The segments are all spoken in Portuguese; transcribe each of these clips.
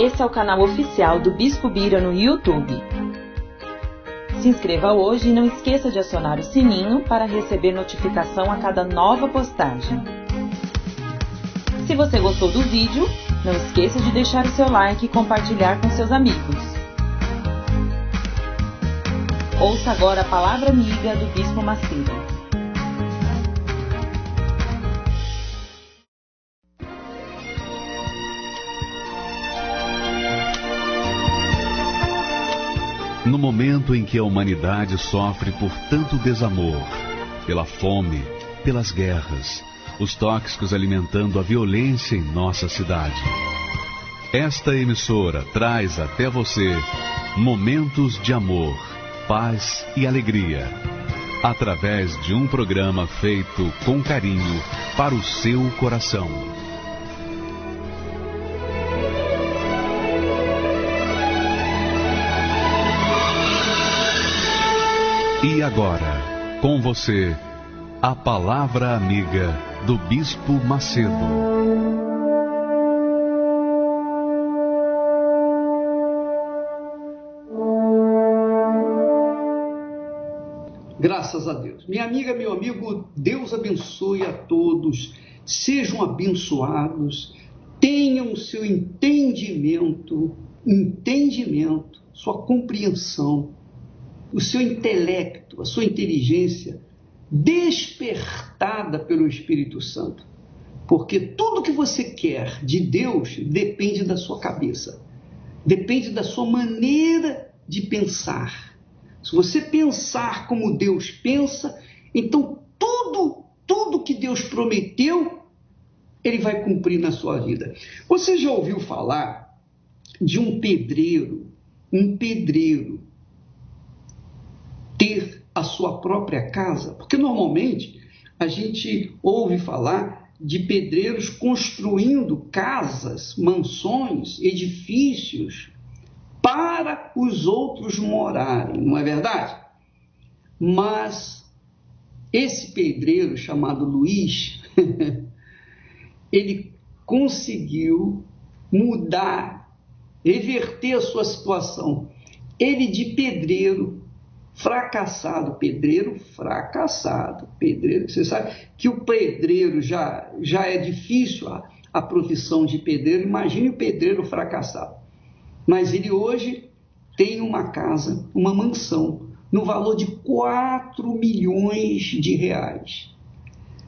Esse é o canal oficial do Bispo Bira no YouTube. Se inscreva hoje e não esqueça de acionar o sininho para receber notificação a cada nova postagem. Se você gostou do vídeo, não esqueça de deixar o seu like e compartilhar com seus amigos. Ouça agora a palavra amiga do Bispo Macedo. No momento em que a humanidade sofre por tanto desamor, pela fome, pelas guerras, os tóxicos alimentando a violência em nossa cidade, esta emissora traz até você momentos de amor, paz e alegria, através de um programa feito com carinho para o seu coração. E agora, com você, a palavra amiga do Bispo Macedo. Graças a Deus. Minha amiga, meu amigo, Deus abençoe a todos. Sejam abençoados. Tenham o seu entendimento, sua compreensão, o seu intelecto, a sua inteligência despertada pelo Espírito Santo. Porque tudo que você quer de Deus depende da sua cabeça, depende da sua maneira de pensar. Se você pensar como Deus pensa, então tudo que Deus prometeu, Ele vai cumprir na sua vida. Você já ouviu falar de um pedreiro ter a sua própria casa? Porque normalmente a gente ouve falar de pedreiros construindo casas, mansões, edifícios para os outros morarem, não é verdade? Mas esse pedreiro chamado Luiz, ele conseguiu mudar, reverter a sua situação. Ele de pedreiro fracassado, você sabe que o pedreiro já é difícil a profissão de pedreiro, imagine o pedreiro fracassado. Mas ele hoje tem uma casa, uma mansão, no valor de 4 milhões de reais.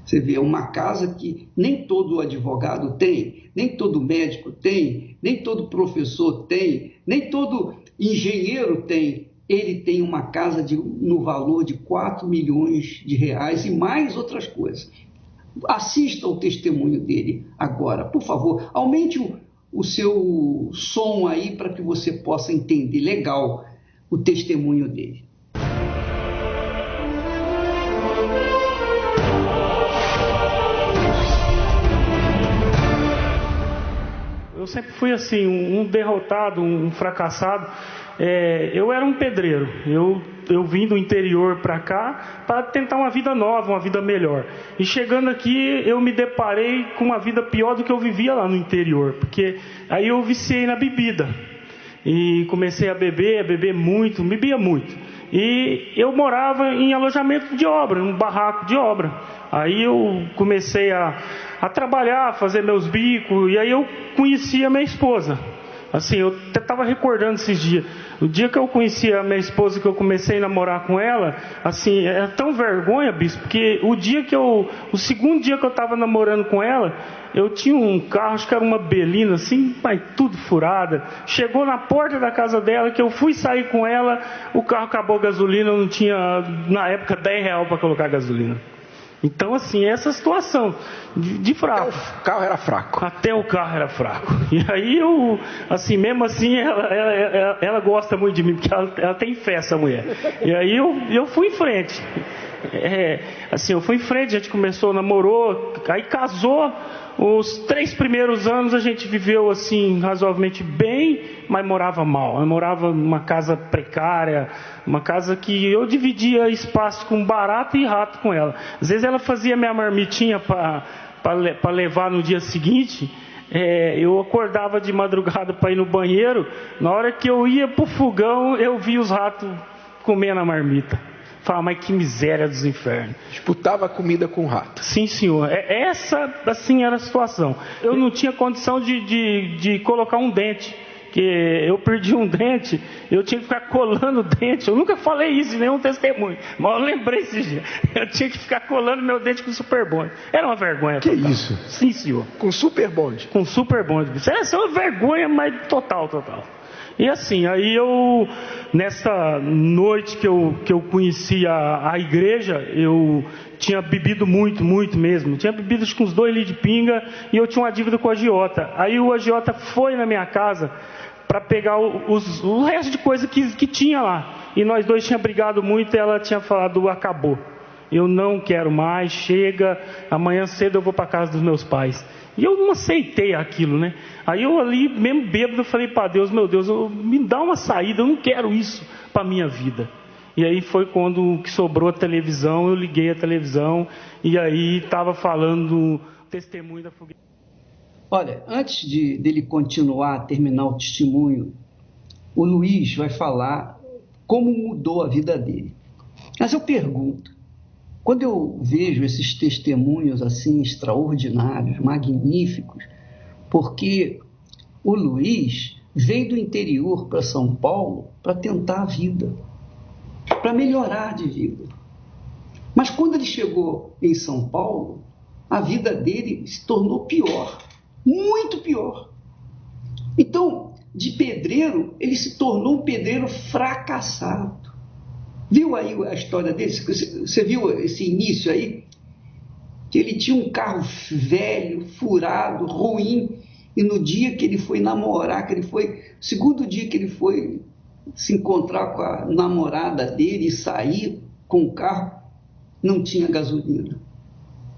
Você vê, uma casa que nem todo advogado tem, nem todo médico tem, nem todo professor tem, nem todo engenheiro tem. Ele tem uma casa no valor de 4 milhões de reais e mais outras coisas. Assista ao testemunho dele agora, por favor. Aumente o seu som aí para que você possa entender legal o testemunho dele. Eu sempre fui assim, um derrotado, um fracassado. Eu era um pedreiro. Eu vim do interior para cá para tentar uma vida nova, uma vida melhor. E chegando aqui, eu me deparei com uma vida pior do que eu vivia lá no interior. Porque aí eu viciei na bebida. E comecei a beber muito, bebia muito. E eu morava em alojamento de obra, um barraco de obra. Aí eu comecei a trabalhar, a fazer meus bicos. E aí eu conheci a minha esposa. Assim, eu até estava recordando esses dias. O dia que eu conheci a minha esposa, que eu comecei a namorar com ela, assim, era tão vergonha, bispo, porque o segundo dia que eu estava namorando com ela, eu tinha um carro, acho que era uma Belina, assim, mas tudo furada. Chegou na porta da casa dela, que eu fui sair com ela, o carro acabou a gasolina, eu não tinha, na época, R$10 para colocar gasolina. Então, assim, essa situação de fraco. Até o carro era fraco. Até o carro era fraco. E aí eu, assim, mesmo assim, ela gosta muito de mim, porque ela tem fé, essa mulher. E aí eu fui em frente. Eu fui em frente, a gente começou, namorou, aí casou. Os 3 primeiros anos a gente viveu assim razoavelmente bem, mas morava mal. Eu morava numa casa precária, uma casa que eu dividia espaço com barata e rato com ela. Às vezes ela fazia minha marmitinha para levar no dia seguinte. eu acordava de madrugada para ir no banheiro, na hora que eu ia pro fogão, eu via os ratos comendo a marmita. Falava, mas que miséria dos infernos. Disputava a comida com o rato. Sim, senhor. Essa, assim, era a situação. Eu não tinha condição de colocar um dente. Que eu perdi um dente, eu tinha que ficar colando o dente. Eu nunca falei isso em nenhum testemunho, mas eu lembrei esse dia. Eu tinha que ficar colando meu dente com super bonde. Era uma vergonha que total. Isso? Sim, senhor. Com super bonde? Com super bonde. Isso era uma vergonha, mas total. E assim, aí eu, nessa noite que eu conheci a igreja, eu tinha bebido muito mesmo. Tinha bebido acho que uns 2 litros de pinga e eu tinha uma dívida com o agiota. Aí o agiota foi na minha casa para pegar o resto de coisa que tinha lá. E nós dois tínhamos brigado muito e ela tinha falado, acabou. Eu não quero mais, chega, amanhã cedo eu vou para casa dos meus pais. E eu não aceitei aquilo, né? Aí eu ali, mesmo bêbado, falei para Deus, meu Deus, me dá uma saída, eu não quero isso para minha vida. E aí foi quando que sobrou a televisão, eu liguei a televisão e aí estava falando o testemunho da fogueira. Olha, antes dele terminar o testemunho, o Luiz vai falar como mudou a vida dele. Mas eu pergunto, quando eu vejo esses testemunhos assim extraordinários, magníficos, porque o Luiz veio do interior para São Paulo para tentar a vida, para melhorar de vida. Mas quando ele chegou em São Paulo, a vida dele se tornou pior, muito pior. Então, de pedreiro, ele se tornou um pedreiro fracassado. Viu aí a história dele? Você viu esse início aí? Que ele tinha um carro velho, furado, ruim, e no dia que ele foi namorar, segundo dia que ele foi se encontrar com a namorada dele e sair com o carro, não tinha gasolina.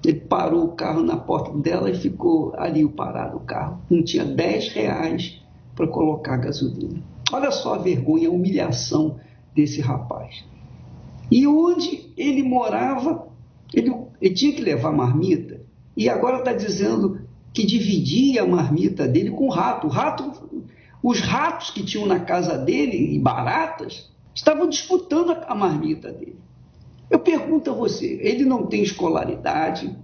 Ele parou o carro na porta dela e ficou ali parado o carro. Não tinha R$10 para colocar gasolina. Olha só a vergonha, a humilhação desse rapaz. E onde ele morava, ele tinha que levar marmita, e agora está dizendo que dividia a marmita dele com o rato. Os ratos que tinham na casa dele, e baratas, estavam disputando a marmita dele. Eu pergunto a você, ele não tem escolaridade,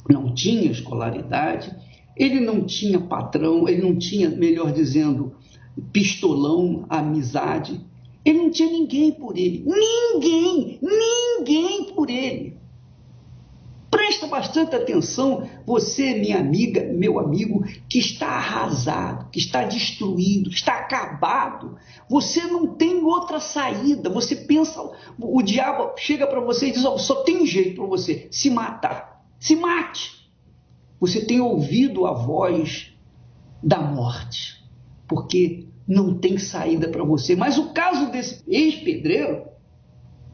não tinha escolaridade, ele não tinha patrão, ele não tinha, melhor dizendo, pistolão, amizade. Ele não tinha ninguém por ele. Ninguém por ele. Presta bastante atenção, você, minha amiga, meu amigo, que está arrasado, que está destruído, que está acabado. Você não tem outra saída. Você pensa, o diabo chega para você e diz, só tem jeito para você, se matar. Se mate. Você tem ouvido a voz da morte, porque não tem saída para você. Mas o caso desse ex-pedreiro,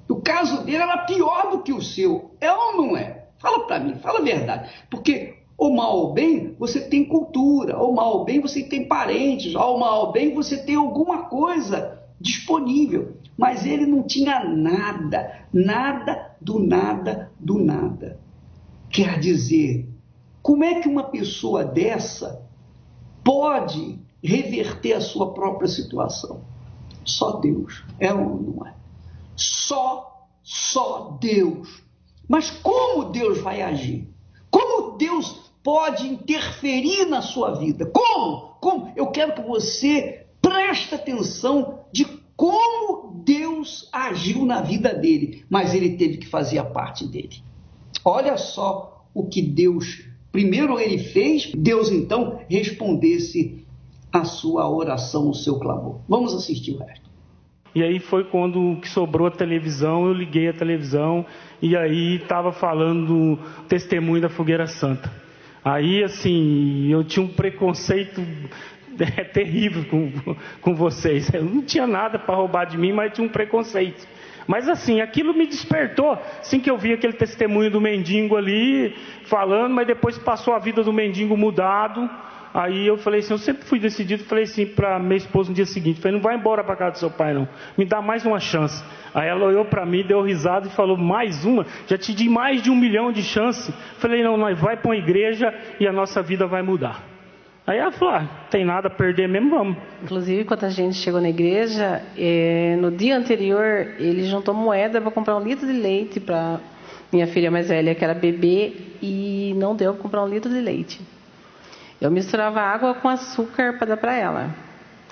o caso dele era pior do que o seu. É ou não é? Fala para mim, fala a verdade. Porque, ou mal ou bem, você tem cultura, ou mal ou bem, você tem parentes, ou mal ou bem, você tem alguma coisa disponível. Mas ele não tinha nada do nada. Quer dizer, como é que uma pessoa dessa pode reverter a sua própria situação? Só Deus. É ou não é? Só Deus. Mas como Deus vai agir? Como Deus pode interferir na sua vida? Como? Eu quero que você preste atenção de como Deus agiu na vida dele, mas ele teve que fazer a parte dele. Olha só o que Deus, primeiro ele fez, Deus então respondesse a sua oração, o seu clamor. Vamos assistir o resto. E aí foi quando que sobrou a televisão, eu liguei a televisão e aí estava falando o testemunho da Fogueira Santa. Aí, assim, eu tinha um preconceito terrível com vocês. Eu não tinha nada para roubar de mim, mas tinha um preconceito. Mas assim, aquilo me despertou, assim que eu vi aquele testemunho do mendigo ali, falando, mas depois passou a vida do mendigo mudado. Aí eu falei assim, eu sempre fui decidido, falei assim para minha esposa no dia seguinte, falei, não vai embora para casa do seu pai não, me dá mais uma chance. Aí ela olhou para mim, deu risada e falou, mais uma? Já te di mais de 1 milhão de chance. Falei, não, nós vai para uma igreja e a nossa vida vai mudar. Aí ela falou, tem nada a perder mesmo, vamos. Inclusive, quando a gente chegou na igreja, no dia anterior, ele juntou moeda para comprar 1 litro de leite para minha filha mais velha, que era bebê, e não deu para comprar 1 litro de leite. Eu misturava água com açúcar para dar para ela.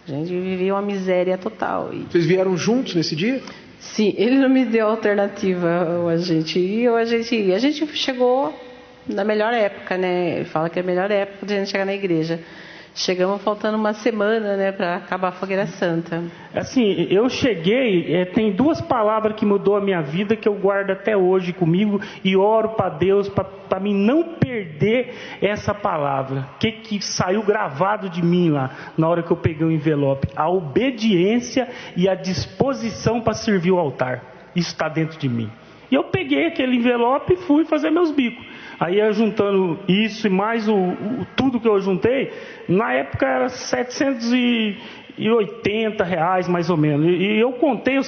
A gente vivia uma miséria total. Vocês vieram juntos nesse dia? Sim, ele não me deu alternativa, a gente ia. A gente chegou na melhor época, né? Ele fala que é a melhor época de a gente chegar na igreja. Chegamos faltando uma semana, né, para acabar a Fogueira Santa. Assim, eu cheguei, tem 2 palavras que mudou a minha vida, que eu guardo até hoje comigo, e oro para Deus, para mim não perder essa palavra. Que saiu gravado de mim lá, na hora que eu peguei o envelope. A obediência e a disposição para servir o altar. Isso está dentro de mim. E eu peguei aquele envelope e fui fazer meus bicos. Aí eu juntando isso e mais tudo que eu juntei, na época era R$780 mais ou menos. E eu contei, eu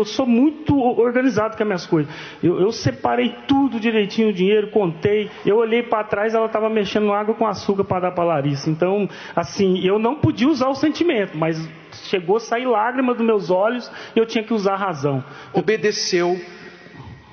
sou muito organizado com as minhas coisas. Eu separei tudo direitinho, o dinheiro, contei. Eu olhei para trás, ela estava mexendo água com açúcar para dar para a Larissa. Então, assim, eu não podia usar o sentimento, mas chegou a sair lágrima dos meus olhos e eu tinha que usar a razão. Obedeceu.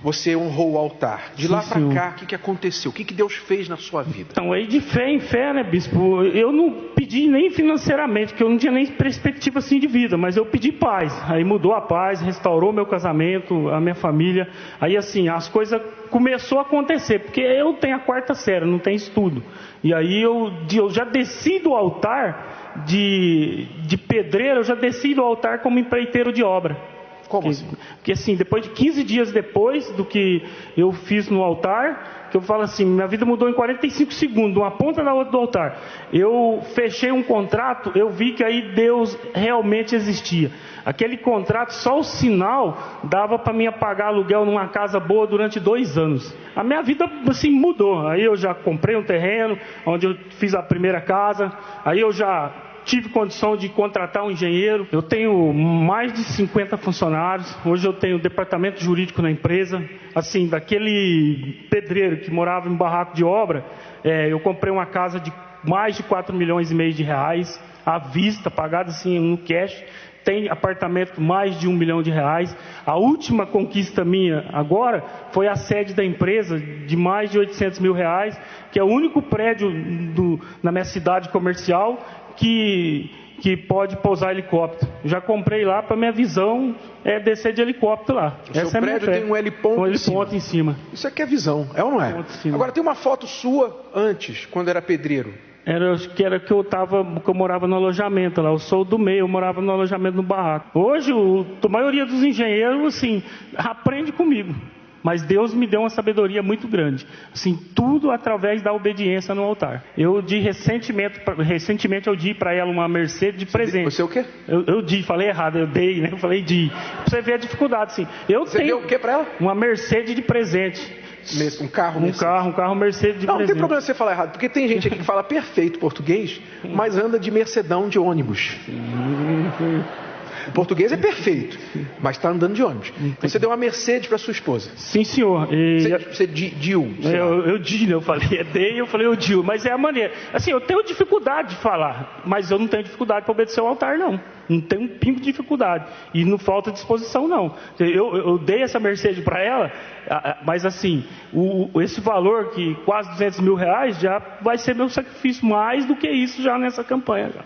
Você honrou o altar. De lá para Senhor. cá, o que aconteceu? O que Deus fez na sua vida? Então, aí de fé em fé, né, bispo? Eu não pedi nem financeiramente, porque eu não tinha nem perspectiva assim de vida, mas eu pedi paz. Aí mudou a paz, restaurou meu casamento, a minha família. Aí, assim, as coisas começou a acontecer, porque eu tenho a 4ª série, não tenho estudo. E aí eu já desci do altar de pedreiro, eu já desci do altar como empreiteiro de obra. Como assim? Porque assim, depois de 15 dias depois do que eu fiz no altar, que eu falo assim, minha vida mudou em 45 segundos, de uma ponta na outra do altar. Eu fechei um contrato, eu vi que aí Deus realmente existia. Aquele contrato, só o sinal dava para mim pagar aluguel numa casa boa durante 2 anos. A minha vida assim mudou. Aí eu já comprei um terreno, onde eu fiz a primeira casa. Aí eu já tive condição de contratar um engenheiro. Eu tenho mais de 50 funcionários. Hoje eu tenho departamento jurídico na empresa. Assim, daquele pedreiro que morava em barraco de obra, eu comprei uma casa de mais de 4,5 milhões de reais, à vista, pagado assim no cash. Tem apartamento mais de R$1 milhão. A última conquista minha agora foi a sede da empresa de mais de R$800 mil, que é o único prédio na minha cidade comercial que pode pousar helicóptero. Já comprei lá, para minha visão descer de helicóptero lá. O seu prédio tem um heliponto em cima. Isso aqui é visão, é ou não é? Agora tem uma foto sua antes, quando era pedreiro. Era que eu morava no alojamento lá. Eu sou do meio, eu morava no alojamento no barraco. Hoje, a maioria dos engenheiros, assim, aprende comigo. Mas Deus me deu uma sabedoria muito grande. Assim, tudo através da obediência no altar. Recentemente eu dei para ela uma Mercedes de presente. Você o quê? Eu falei errado, eu dei, né? Eu falei di. Pra você ver a dificuldade, assim. Você deu o quê para ela? Uma Mercedes de presente. Um carro Mercedes de presente. Não tem problema você falar errado, porque tem gente aqui que fala perfeito português, mas anda de Mercedão de ônibus. O português é perfeito, mas está andando de ônibus. Você deu uma Mercedes para sua esposa. Sim, senhor. Você diu. Eu falei eu diu, mas é a maneira. Assim, eu tenho dificuldade de falar, mas eu não tenho dificuldade para obedecer ao altar, não. Não tenho um pingo de dificuldade. E não falta disposição, não. Eu dei essa Mercedes para ela, mas assim, esse valor, que quase R$200 mil, já vai ser meu sacrifício, mais do que isso já nessa campanha. Já.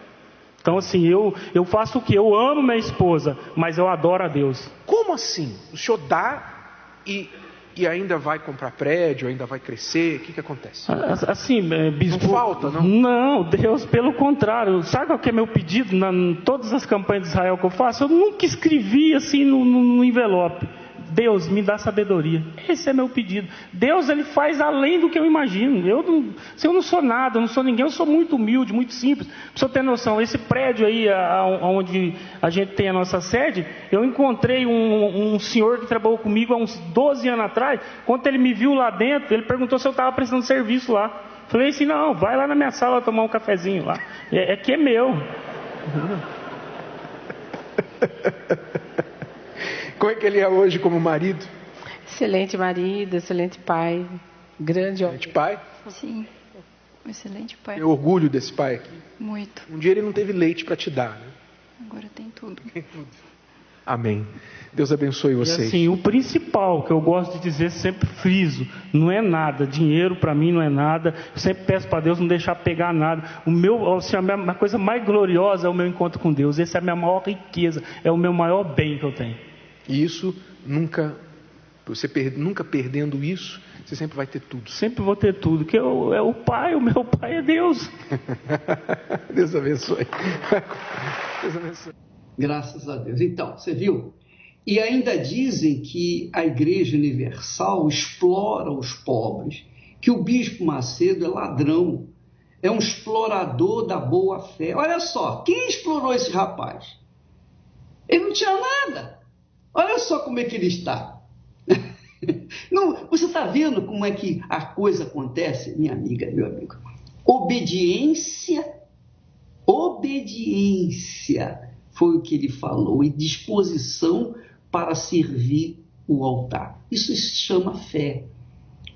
Então assim, eu faço o quê? Eu amo minha esposa, mas eu adoro a Deus. Como assim? O senhor dá e ainda vai comprar prédio, ainda vai crescer? O que acontece? Assim, bispo... Não falta, não? Não, Deus, pelo contrário. Sabe qual que é meu pedido em todas as campanhas de Israel que eu faço? Eu nunca escrevi assim no envelope. Deus, me dá sabedoria. Esse é meu pedido. Deus, Ele faz além do que eu imagino. Eu não sou nada, eu não sou ninguém, eu sou muito humilde, muito simples. Pra você ter noção, esse prédio aí, onde a gente tem a nossa sede, eu encontrei um senhor que trabalhou comigo há uns 12 anos atrás. Quando ele me viu lá dentro, ele perguntou se eu estava prestando serviço lá. Falei assim, não, vai lá na minha sala tomar um cafezinho lá. É que é meu. Como é que ele é hoje como marido? Excelente marido, excelente pai, grande homem. Excelente pai? Sim. Um excelente pai. Tem orgulho desse pai aqui? Muito. Um dia ele não teve leite para te dar, né? Agora tem tudo. Tem tudo. Amém. Deus abençoe vocês. E assim, o principal que eu gosto de dizer, sempre friso, não é nada. Dinheiro para mim não é nada. Eu sempre peço para Deus não deixar pegar nada. A coisa mais gloriosa é o meu encontro com Deus. Essa é a minha maior riqueza, é o meu maior bem que eu tenho. E isso nunca perdendo isso, você sempre vai ter tudo. Sempre vou ter tudo, que o meu pai é Deus. Deus abençoe. Deus abençoe. Graças a Deus. Então, você viu? E ainda dizem que a Igreja Universal explora os pobres, que o Bispo Macedo é ladrão, é um explorador da boa-fé. Olha só, quem explorou esse rapaz? Ele não tinha nada. Olha só como é que ele está. Não, você está vendo como é que a coisa acontece, minha amiga, meu amigo? Obediência foi o que ele falou, e disposição para servir o altar. Isso se chama fé.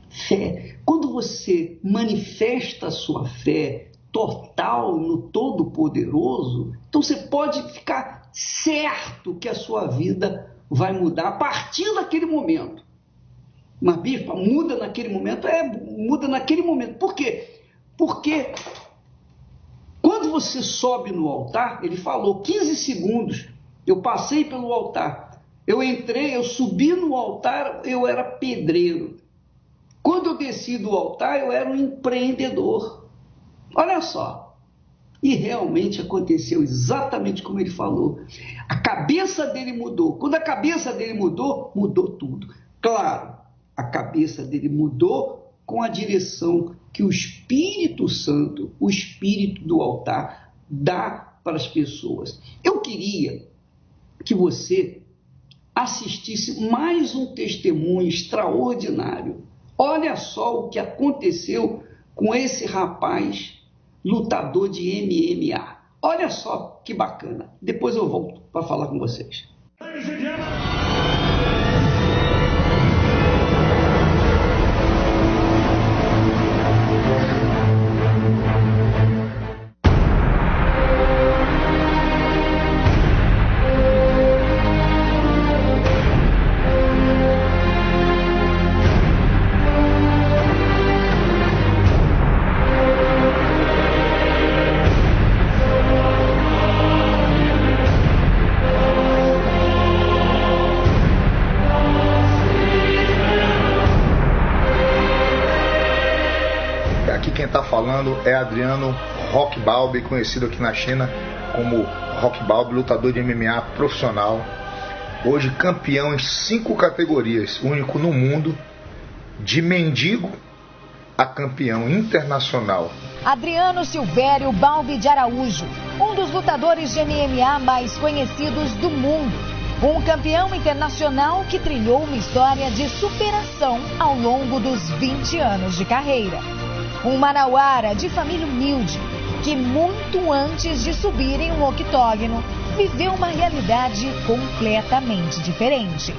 Fé. Quando você manifesta a sua fé total no Todo-Poderoso, então você pode ficar certo que a sua vida vai mudar a partir daquele momento. Mas, bispo, muda naquele momento? Muda naquele momento. Por quê? Porque quando você sobe no altar, ele falou 15 segundos, eu passei pelo altar, eu entrei, eu subi no altar, eu era pedreiro. Quando eu desci do altar, eu era um empreendedor. Olha só. E realmente aconteceu exatamente como ele falou. A cabeça dele mudou. Quando a cabeça dele mudou, mudou tudo. Claro, a cabeça dele mudou com a direção que o Espírito Santo, o Espírito do altar, dá para as pessoas. Eu queria que você assistisse mais um testemunho extraordinário. Olha só o que aconteceu com esse rapaz lutador de MMA. Olha só que bacana. Depois eu volto para falar com vocês. É Adriano Rock Balbi, conhecido aqui na China como Rock Balbi, lutador de MMA profissional. Hoje campeão em 5 categorias, único no mundo, de mendigo a campeão internacional. Adriano Silvério Balbi de Araújo, um dos lutadores de MMA mais conhecidos do mundo. Um campeão internacional que trilhou uma história de superação ao longo dos 20 anos de carreira. Um manauara de família humilde, que muito antes de subir em um octógono, viveu uma realidade completamente diferente.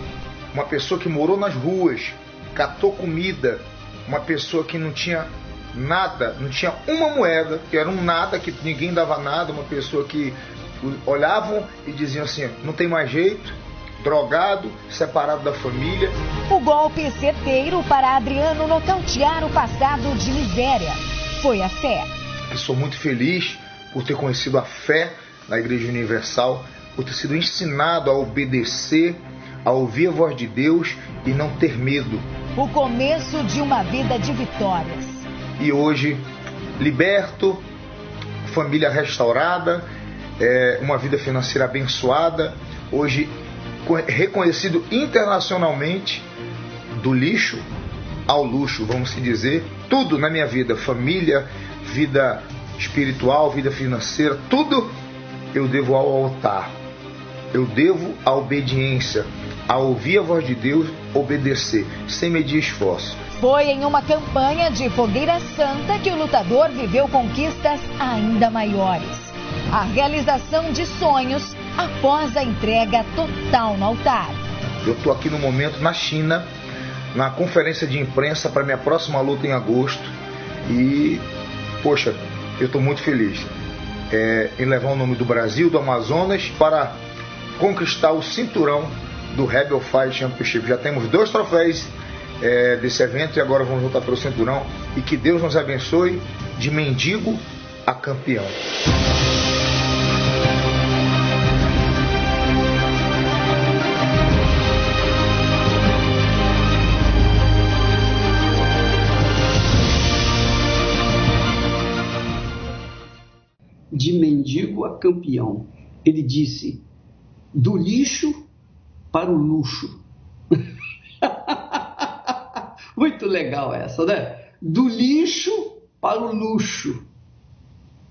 Uma pessoa que morou nas ruas, catou comida, uma pessoa que não tinha nada, não tinha uma moeda, que era um nada, que ninguém dava nada, uma pessoa que olhavam e diziam assim, não tem mais jeito, drogado, separado da família. O golpe certeiro para Adriano nocautear o passado de miséria foi a fé. Eu sou muito feliz por ter conhecido a fé na Igreja Universal, por ter sido ensinado a obedecer, a ouvir a voz de Deus e não ter medo. O começo de uma vida de vitórias. E hoje, liberto, família restaurada, uma vida financeira abençoada, hoje reconhecido internacionalmente, do lixo ao luxo, vamos se dizer, tudo na minha vida, família, vida espiritual, vida financeira, tudo eu devo ao altar, eu devo à obediência, a ouvir a voz de Deus, obedecer, sem medir esforço. Foi em uma campanha de fogueira santa que o lutador viveu conquistas ainda maiores. A realização de sonhos após a entrega total no altar. Eu estou aqui no momento na China, na conferência de imprensa para minha próxima luta em agosto, e poxa, eu estou muito feliz em levar o nome do Brasil, do Amazonas, para conquistar o cinturão do Rebel Fight Championship. Já temos 2 troféus desse evento e agora vamos voltar para o cinturão. E que Deus nos abençoe de mendigo a campeão. De mendigo a campeão. Ele disse: do lixo para o luxo. Muito legal essa, né? Do lixo para o luxo.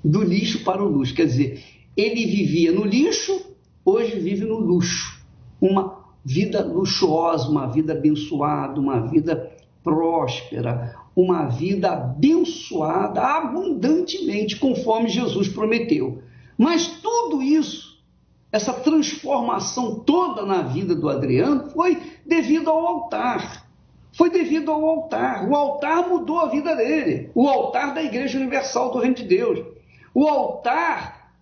Do lixo para o luxo. Quer dizer, ele vivia no lixo, hoje vive no luxo. Uma vida luxuosa, uma vida abençoada, uma vida próspera, uma vida abençoada abundantemente, conforme Jesus prometeu. Mas tudo isso, essa transformação toda na vida do Adriano, foi devido ao altar. Foi devido ao altar. O altar mudou a vida dele. O altar da Igreja Universal do Reino de Deus. O altar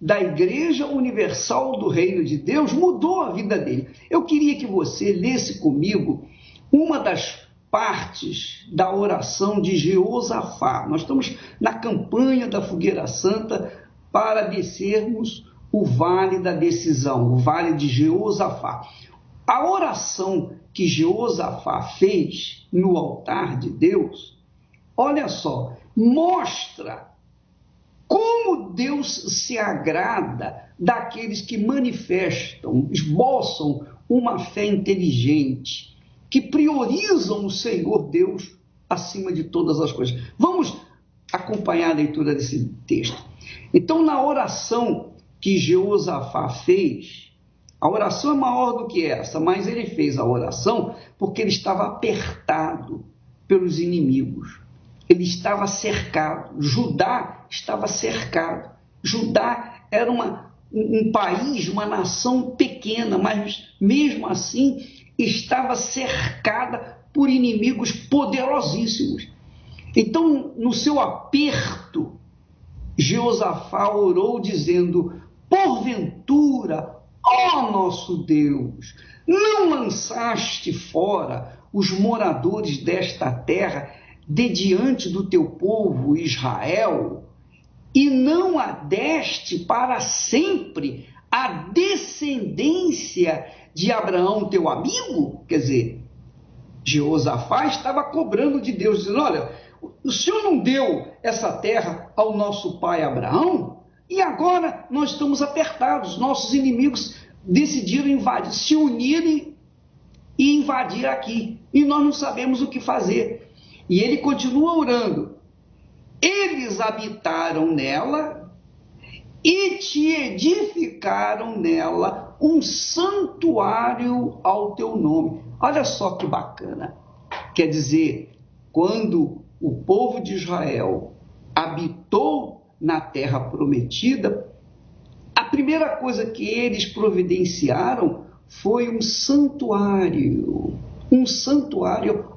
da Igreja Universal do Reino de Deus mudou a vida dele. Eu queria que você lesse comigo uma das partes da oração de Jeosafá. Nós estamos na campanha da Fogueira Santa para descermos o Vale da Decisão, o Vale de Jeosafá. A oração que Jeosafá fez no altar de Deus, olha só, mostra como Deus se agrada daqueles que manifestam, esboçam uma fé inteligente, que priorizam o Senhor Deus acima de todas as coisas. Vamos acompanhar a leitura desse texto. Então, na oração que Jeosafá fez, a oração é maior do que essa, mas ele fez a oração porque ele estava apertado pelos inimigos. Ele estava cercado. Judá estava cercado. Judá era um país, uma nação pequena, mas mesmo assim estava cercada por inimigos poderosíssimos. Então, no seu aperto, Jeosafá orou dizendo: porventura, ó nosso Deus, não lançaste fora os moradores desta terra de diante do teu povo Israel, e não a deste para sempre a descendência de Abraão, teu amigo? Quer dizer, Jeosafá estava cobrando de Deus, dizendo: olha, o Senhor não deu essa terra ao nosso pai Abraão? E agora nós estamos apertados, nossos inimigos decidiram invadir, se unirem e invadir aqui, e nós não sabemos o que fazer. E ele continua orando: eles habitaram nela e te edificaram nela um santuário ao teu nome. Olha só que bacana. Quer dizer, quando o povo de Israel habitou na terra prometida, a primeira coisa que eles providenciaram foi um santuário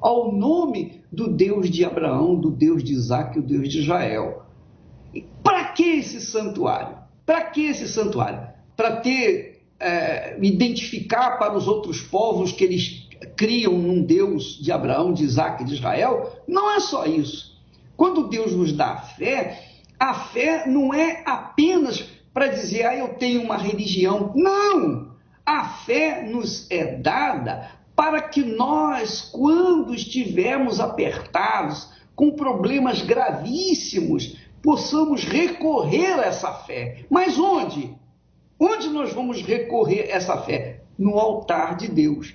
ao nome do Deus de Abraão, do Deus de Isaac, o Deus de Israel. Para que esse santuário? Para que esse santuário? Para identificar para os outros povos que eles criam num Deus de Abraão, de Isaac e de Israel? Não é só isso. Quando Deus nos dá a fé não é apenas para dizer: eu tenho uma religião. Não! A fé nos é dada para que nós, quando estivermos apertados, com problemas gravíssimos, possamos recorrer a essa fé. Mas onde? Onde nós vamos recorrer a essa fé? No altar de Deus.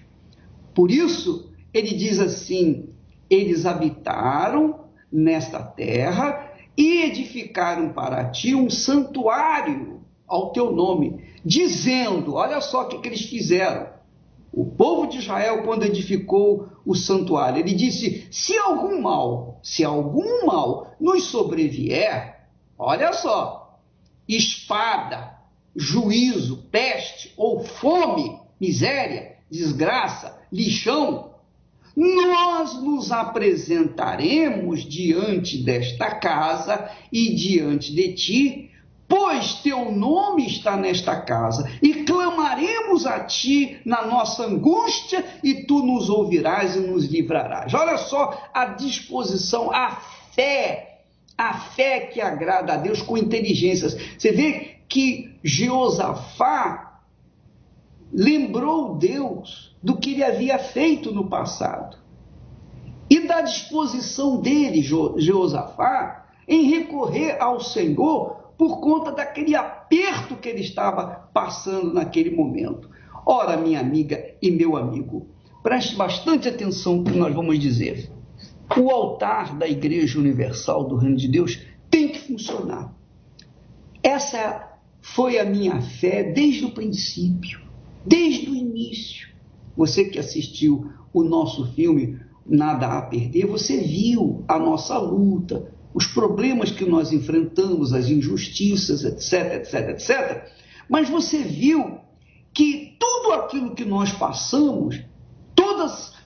Por isso, ele diz assim: eles habitaram nesta terra e edificaram para ti um santuário ao teu nome, dizendo, olha só o que eles fizeram. O povo de Israel, quando edificou o santuário, ele disse: se algum mal nos sobrevier, olha só, espada, juízo, peste ou fome, miséria, desgraça, lixão, nós nos apresentaremos diante desta casa e diante de ti, pois teu nome está nesta casa, e clamaremos a ti na nossa angústia, e tu nos ouvirás e nos livrarás. Olha só a disposição, a fé que agrada a Deus com inteligências. Você vê que Jeosafá lembrou Deus do que ele havia feito no passado, e da disposição dele, Jeosafá, em recorrer ao Senhor por conta daquele aperto que ele estava passando naquele momento. Ora, minha amiga e meu amigo, preste bastante atenção no que nós vamos dizer. O altar da Igreja Universal do Reino de Deus tem que funcionar. Essa foi a minha fé desde o princípio, desde o início. Você que assistiu o nosso filme Nada a Perder, você viu a nossa luta, os problemas que nós enfrentamos, as injustiças, etc, etc, etc. Mas você viu que tudo aquilo que nós passamos,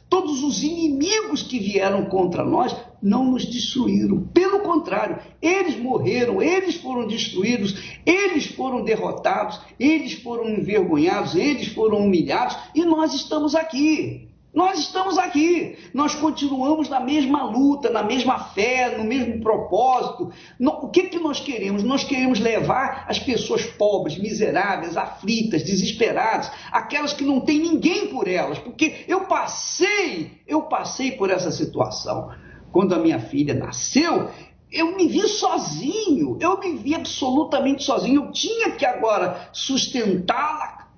todos os inimigos que vieram contra nós, não nos destruíram. Pelo contrário, eles morreram, eles foram destruídos, eles foram derrotados, eles foram envergonhados, eles foram humilhados, e nós estamos aqui. Nós estamos aqui, nós continuamos na mesma luta, na mesma fé, no mesmo propósito. O que nós queremos? Nós queremos levar as pessoas pobres, miseráveis, aflitas, desesperadas, aquelas que não tem ninguém por elas, porque eu passei por essa situação. Quando a minha filha nasceu, eu me vi sozinho, eu me vi absolutamente sozinho, eu tinha que agora sustentá-la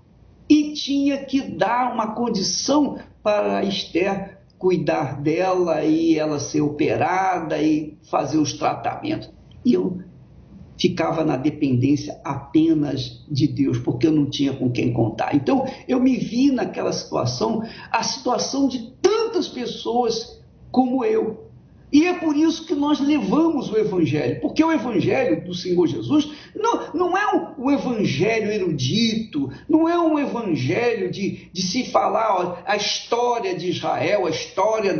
e tinha que dar uma condição para a Esther cuidar dela e ela ser operada e fazer os tratamentos. E eu ficava na dependência apenas de Deus, porque eu não tinha com quem contar. Então, eu me vi naquela situação, a situação de tantas pessoas como eu. E é por isso que nós levamos o Evangelho, porque o Evangelho do Senhor Jesus não é um Evangelho erudito, não é um Evangelho de se falar a história de Israel, a história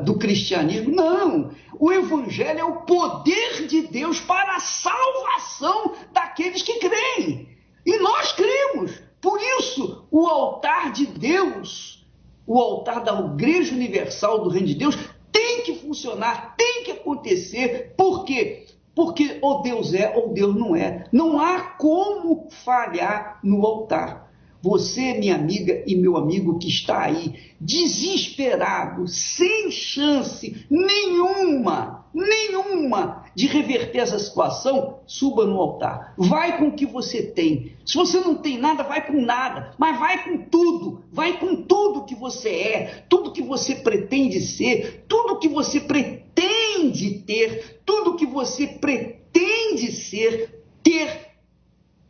do cristianismo. Não, o Evangelho é o poder de Deus para a salvação daqueles que creem. E nós cremos. Por isso, o altar de Deus, o altar da Igreja Universal do Reino de Deus, tem que funcionar, tem que acontecer. Por quê? Porque ou Deus é ou Deus não é. Não há como falhar no altar. Você, minha amiga e meu amigo que está aí, desesperado, sem chance nenhuma de reverter essa situação, suba no altar. Vai com o que você tem. Se você não tem nada, vai com nada. Mas vai com tudo que você é, tudo que você pretende ser, tudo que você pretende ter, tudo que você pretende ter.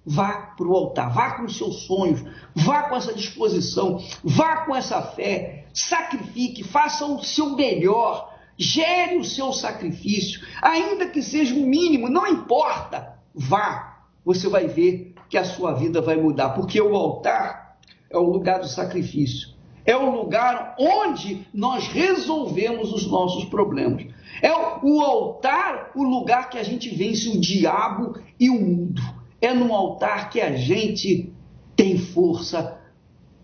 Vá para o altar, vá com os seus sonhos, vá com essa disposição, vá com essa fé, sacrifique, faça o seu melhor, gere o seu sacrifício, ainda que seja o mínimo, não importa, vá, você vai ver que a sua vida vai mudar, porque o altar é o lugar do sacrifício, é o lugar onde nós resolvemos os nossos problemas, é o altar, o lugar que a gente vence o diabo e o mundo. É no altar que a gente tem força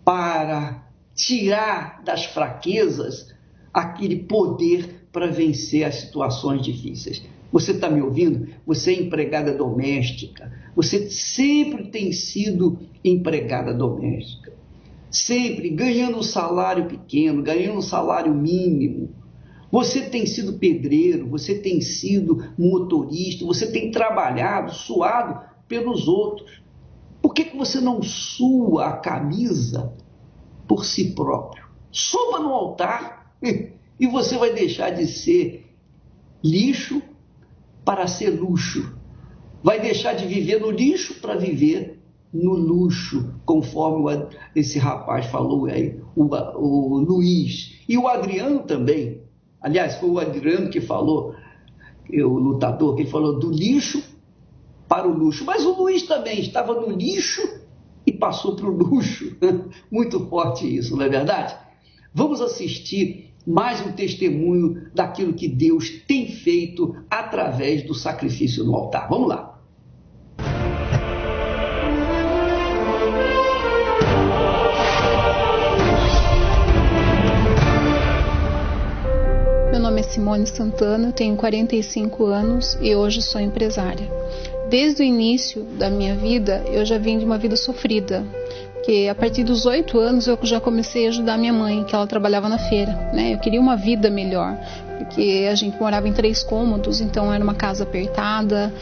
para tirar das fraquezas aquele poder para vencer as situações difíceis. Você está me ouvindo? Você é empregada doméstica. Você sempre tem sido empregada doméstica. Sempre ganhando um salário pequeno, ganhando um salário mínimo. Você tem sido pedreiro, você tem sido motorista, você tem trabalhado, suado pelos outros. Por que você não sua a camisa por si próprio? Suba no altar e você vai deixar de ser lixo para ser luxo. Vai deixar de viver no lixo para viver no luxo, conforme esse rapaz falou aí, o Luiz. E o Adriano também. Aliás, foi o Adriano que falou, o lutador, que falou do lixo para o luxo, mas o Luiz também estava no lixo e passou para o luxo. Muito forte isso, não é verdade? Vamos assistir mais um testemunho daquilo que Deus tem feito através do sacrifício no altar. Vamos lá. Meu nome é Simone Santana, eu tenho 45 anos e hoje sou empresária. Desde o início da minha vida, eu já vim de uma vida sofrida, porque a partir dos 8 anos eu já comecei a ajudar minha mãe, que ela trabalhava na feira, né? Eu queria uma vida melhor, porque a gente morava em 3 cômodos, então era uma casa apertada.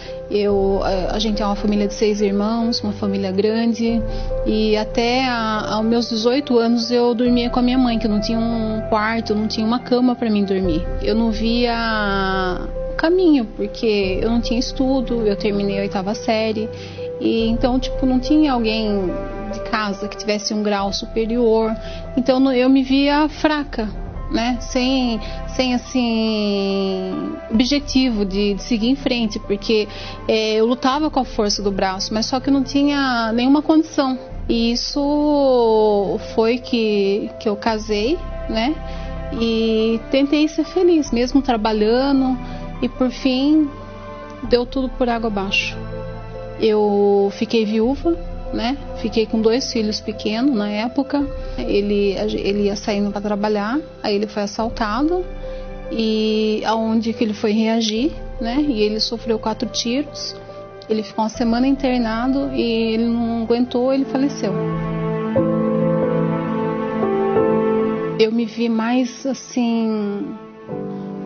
A gente é uma família de 6 irmãos, uma família grande, e até aos meus 18 anos eu dormia com a minha mãe, que não tinha um quarto, não tinha uma cama para mim dormir. Eu não via caminho, porque eu não tinha estudo, eu terminei a 8ª série, e então não tinha alguém de casa que tivesse um grau superior, então eu me via fraca, né? Sem assim objetivo de seguir em frente, porque eu lutava com a força do braço, mas só que eu não tinha nenhuma condição. E isso foi que eu casei, né? E tentei ser feliz, mesmo trabalhando, e por fim deu tudo por água abaixo. Eu fiquei viúva, né? Fiquei com 2 filhos pequenos na época. Ele ia saindo para trabalhar, aí ele foi assaltado, e aonde que ele foi reagir, né? E ele sofreu 4 tiros. Ele ficou uma semana internado e ele não aguentou, ele faleceu. Eu me vi mais assim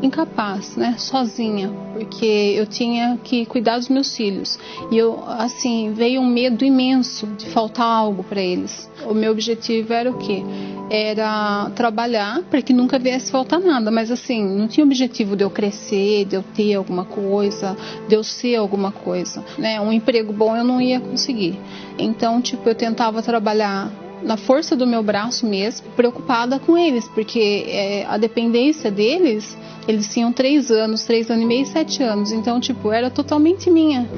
incapaz, né, sozinha, porque eu tinha que cuidar dos meus filhos, e veio um medo imenso de faltar algo para eles. O meu objetivo era o quê? Era trabalhar para que nunca viesse faltar nada, mas assim, não tinha objetivo de eu crescer, de eu ter alguma coisa, de eu ser alguma coisa, né? Um emprego bom eu não ia conseguir. Então, eu tentava trabalhar na força do meu braço mesmo, preocupada com eles, porque a dependência deles, eles tinham 3 anos e meio e 7 anos, então era totalmente minha.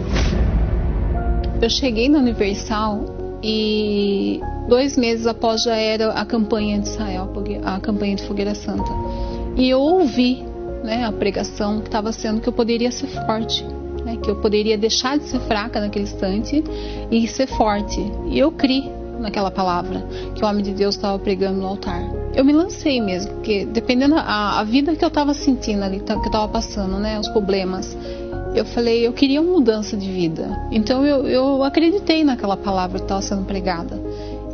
Eu cheguei na Universal e 2 meses após já era a campanha de Israel, a campanha de Fogueira Santa, e eu ouvi, né, a pregação que estava sendo que eu poderia ser forte, né, que eu poderia deixar de ser fraca naquele instante e ser forte, e eu criei naquela palavra que o homem de Deus estava pregando no altar. Eu me lancei mesmo, porque dependendo a vida que eu estava sentindo ali, que eu estava passando, né, os problemas, eu falei, eu queria uma mudança de vida. Então eu acreditei naquela palavra que estava sendo pregada.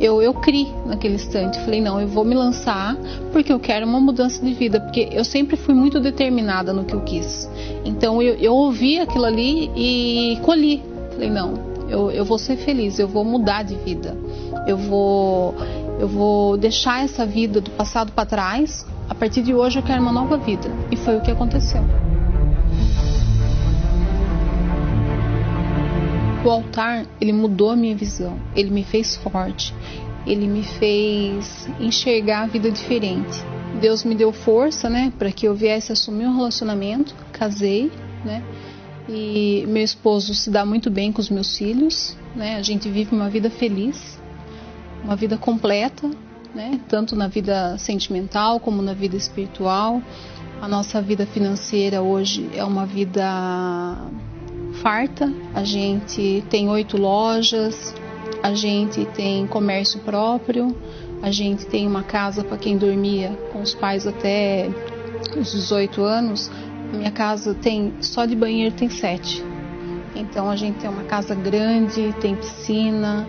Eu criei naquele instante, falei, não, eu vou me lançar porque eu quero uma mudança de vida, porque eu sempre fui muito determinada no que eu quis. Então eu ouvi aquilo ali e colhi. Falei, não, eu vou ser feliz, eu vou mudar de vida. Eu vou deixar essa vida do passado para trás. A partir de hoje eu quero uma nova vida. E foi o que aconteceu. O altar, ele mudou a minha visão. Ele me fez forte. Ele me fez enxergar a vida diferente. Deus me deu força, né, para que eu viesse assumir um relacionamento. Casei, né? E meu esposo se dá muito bem com os meus filhos, né? A gente vive uma vida feliz, uma vida completa, né? Tanto na vida sentimental como na vida espiritual. A nossa vida financeira hoje é uma vida farta. A gente tem 8 lojas, a gente tem comércio próprio, a gente tem uma casa para quem dormia com os pais até os 18 anos. Minha casa só de banheiro tem 7. Então a gente tem uma casa grande, tem piscina,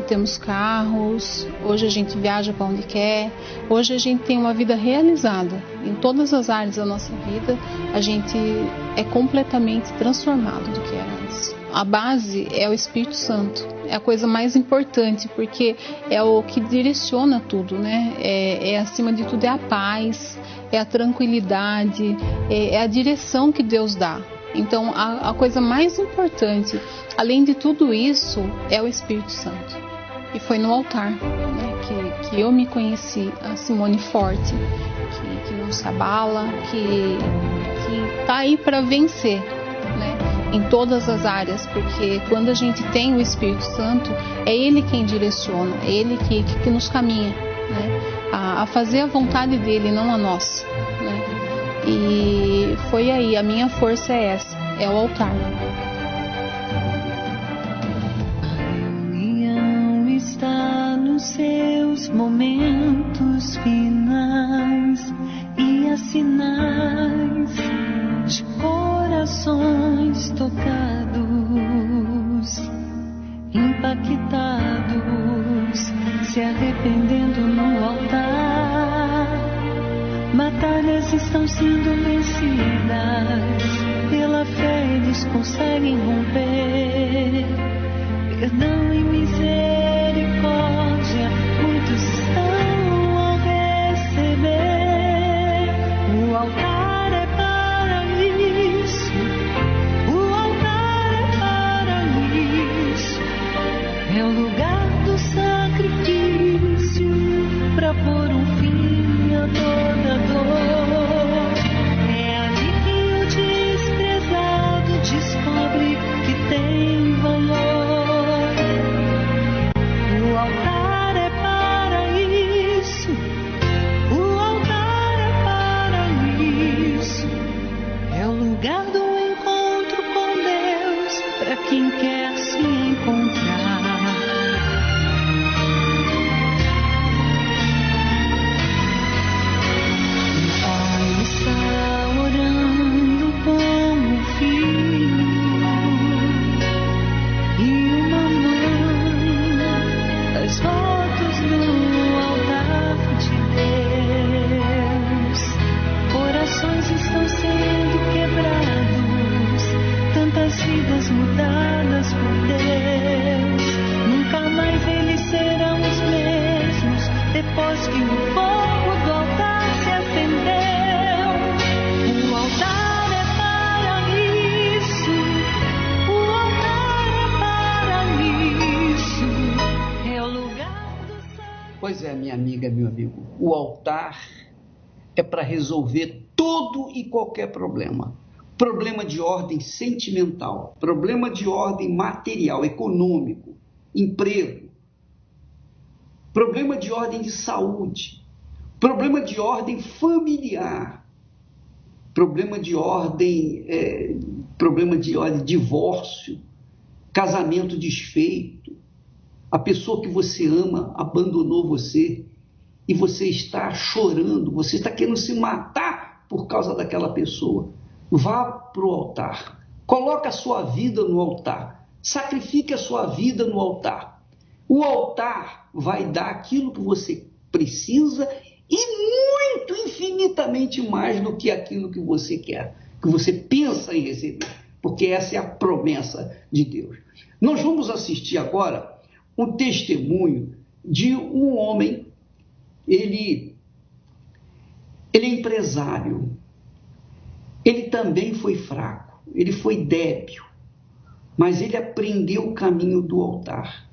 temos carros. Hoje a gente viaja para onde quer. Hoje a gente tem uma vida realizada. Em todas as áreas da nossa vida, a gente é completamente transformado do que era antes. A base é o Espírito Santo. É a coisa mais importante, porque é o que direciona tudo, né? Acima de tudo é a paz, é a tranquilidade, é a direção que Deus dá. Então, a coisa mais importante, além de tudo isso, é o Espírito Santo. E foi no altar, né, que eu me conheci, a Simone forte, que não se abala, que está aí para vencer, né, em todas as áreas, porque quando a gente tem o Espírito Santo, é Ele quem direciona, é Ele que nos caminha, né? a fazer a vontade dele, não a nossa, né? E foi aí, a minha força é essa, é o altar. A união está nos seus momentos finais e há sinais de corações tocados, impactados, se arrependendo no altar. Batalhas estão sendo vencidas, pela fé eles conseguem romper. Perdão e misericórdia, muitos estão a receber. O altar é para isso, o altar é para isso. É o lugar do sacrifício, para pôr um fim a toda dor. É ali que o desprezado descobre que tem valor. O altar é para isso, o altar é para isso. É o lugar do encontro com Deus, para quem quer se encontrar. Vidas mudadas por Deus, nunca mais eles serão os mesmos, depois que o fogo do altar se acendeu. O altar é para isso, o altar é para isso, é o lugar do céu. Pois é, minha amiga, meu amigo, o altar é para resolver todo e qualquer problema. Problema de ordem sentimental, problema de ordem material, econômico, emprego, problema de ordem de saúde, problema de ordem familiar, problema de ordem divórcio, casamento desfeito, a pessoa que você ama abandonou você e você está chorando, você está querendo se matar por causa daquela pessoa. Vá para o altar, coloque a sua vida no altar, sacrifique a sua vida no altar. O altar vai dar aquilo que você precisa e muito, infinitamente mais do que aquilo que você quer, que você pensa em receber, porque essa é a promessa de Deus. Nós vamos assistir agora um testemunho de um homem, ele é empresário. Ele também foi fraco, ele foi débil, mas ele aprendeu o caminho do altar.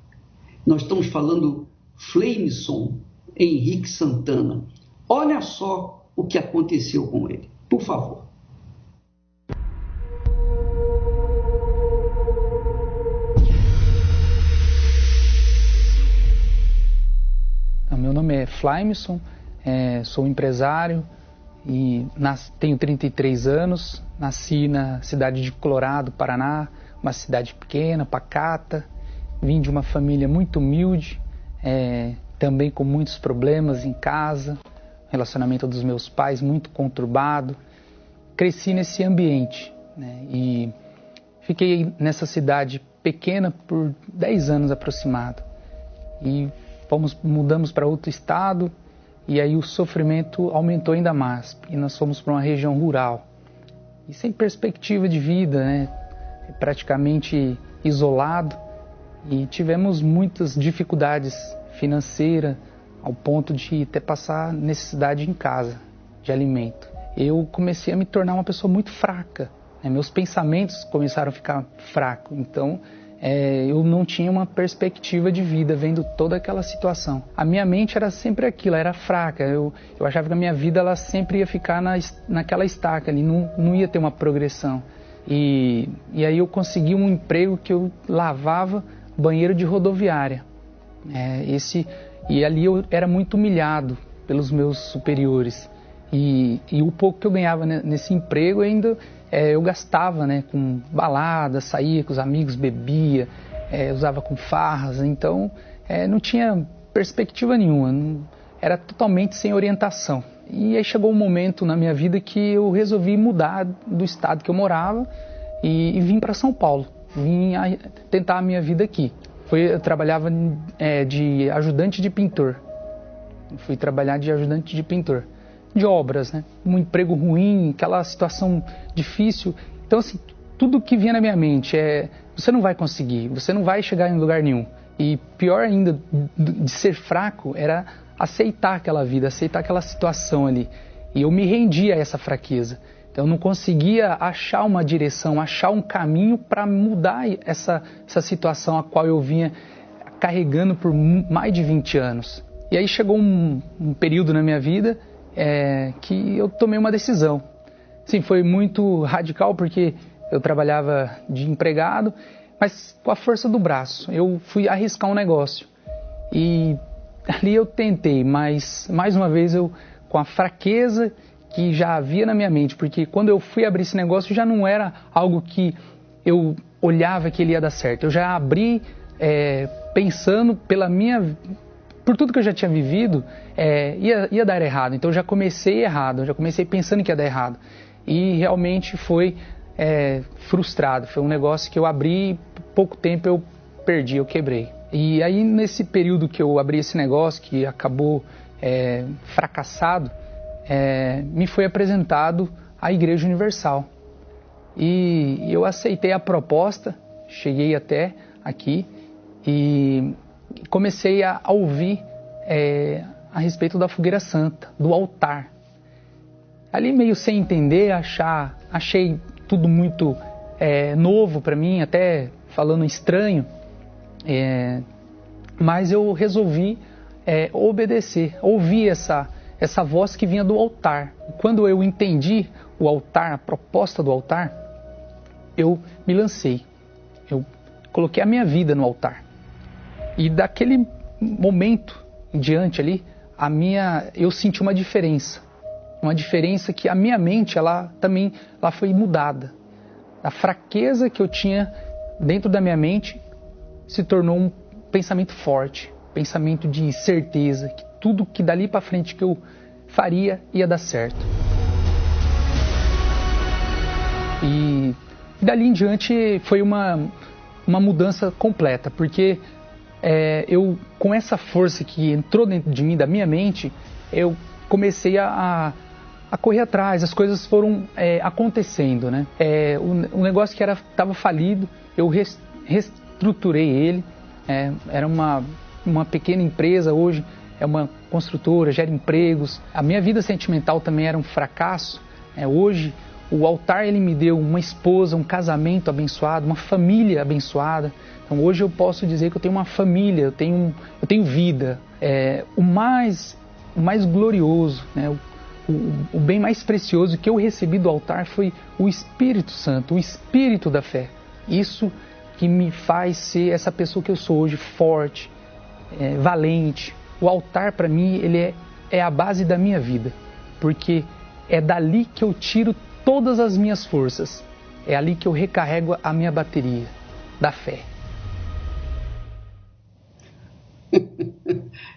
Nós estamos falando Flamison Henrique Santana. Olha só o que aconteceu com ele, por favor. Meu nome é Flamison, sou empresário. E tenho 33 anos, nasci na cidade de Colorado, Paraná, uma cidade pequena, pacata. Vim de uma família muito humilde, também com muitos problemas em casa, relacionamento dos meus pais muito conturbado. Cresci nesse ambiente, né? E fiquei nessa cidade pequena por 10 anos aproximado. E mudamos para outro estado. E aí o sofrimento aumentou ainda mais, e nós fomos para uma região rural, e sem perspectiva de vida, né? Praticamente isolado, e tivemos muitas dificuldades financeiras, ao ponto de até passar necessidade em casa, de alimento. Eu comecei a me tornar uma pessoa muito fraca, né? Meus pensamentos começaram a ficar fracos, então eu não tinha uma perspectiva de vida vendo toda aquela situação. A minha mente era sempre aquilo, era fraca. Eu achava que a minha vida ela sempre ia ficar naquela estaca ali, não ia ter uma progressão. E aí eu consegui um emprego que eu lavava banheiro de rodoviária. E ali eu era muito humilhado pelos meus superiores. E o pouco que eu ganhava nesse emprego ainda eu gastava, né, com balada, saía com os amigos, bebia, usava com farras, então não tinha perspectiva nenhuma, era totalmente sem orientação. E aí chegou um momento na minha vida que eu resolvi mudar do estado que eu morava e vim para São Paulo, vim tentar a minha vida aqui. Eu trabalhava de ajudante de pintor, fui trabalhar de ajudante de pintor. De obras, né? Um emprego ruim, aquela situação difícil. Então, assim, tudo que vinha na minha mente você não vai conseguir, você não vai chegar em lugar nenhum. E pior ainda de ser fraco era aceitar aquela vida, aceitar aquela situação ali. E eu me rendia a essa fraqueza. Então, eu não conseguia achar uma direção, achar um caminho para mudar essa situação a qual eu vinha carregando por mais de 20 anos. E aí chegou um período na minha vida que eu tomei uma decisão. Sim, foi muito radical porque eu trabalhava de empregado, mas com a força do braço. Eu fui arriscar um negócio. E ali eu tentei, mas mais uma vez com a fraqueza que já havia na minha mente, porque quando eu fui abrir esse negócio já não era algo que eu olhava que ele ia dar certo. Eu já abri pensando por tudo que eu já tinha vivido, ia dar errado. Então eu já comecei errado, eu já comecei pensando que ia dar errado. E realmente foi frustrado. Foi um negócio que eu abri, pouco tempo eu perdi, eu quebrei. E aí nesse período que eu abri esse negócio, que acabou fracassado, me foi apresentado a Igreja Universal. E eu aceitei a proposta, cheguei até aqui e comecei a ouvir a respeito da fogueira santa, do altar. Ali meio sem entender, achei tudo muito novo para mim, até falando estranho, mas eu resolvi obedecer, ouvir essa voz que vinha do altar. Quando eu entendi o altar, a proposta do altar, eu me lancei, eu coloquei a minha vida no altar. E daquele momento em diante ali, eu senti uma diferença que a minha mente ela foi mudada. A fraqueza que eu tinha dentro da minha mente se tornou um pensamento forte, pensamento de certeza, que tudo que dali para frente que eu faria ia dar certo. E dali em diante foi uma mudança completa, porque eu, com essa força que entrou dentro de mim, da minha mente, eu comecei a correr atrás, as coisas foram acontecendo, né? O negócio que estava falido, eu reestruturei ele, era uma pequena empresa, hoje é uma construtora, gera empregos. A minha vida sentimental também era um fracasso, hoje o altar ele me deu uma esposa, um casamento abençoado, uma família abençoada. Então hoje eu posso dizer que eu tenho uma família, eu tenho vida. O mais glorioso, né? O bem mais precioso que eu recebi do altar foi o Espírito Santo, o Espírito da fé. Isso que me faz ser essa pessoa que eu sou hoje, forte, valente. O altar para mim ele é a base da minha vida, porque é dali que eu tiro todas as minhas forças. É ali que eu recarrego a minha bateria da fé.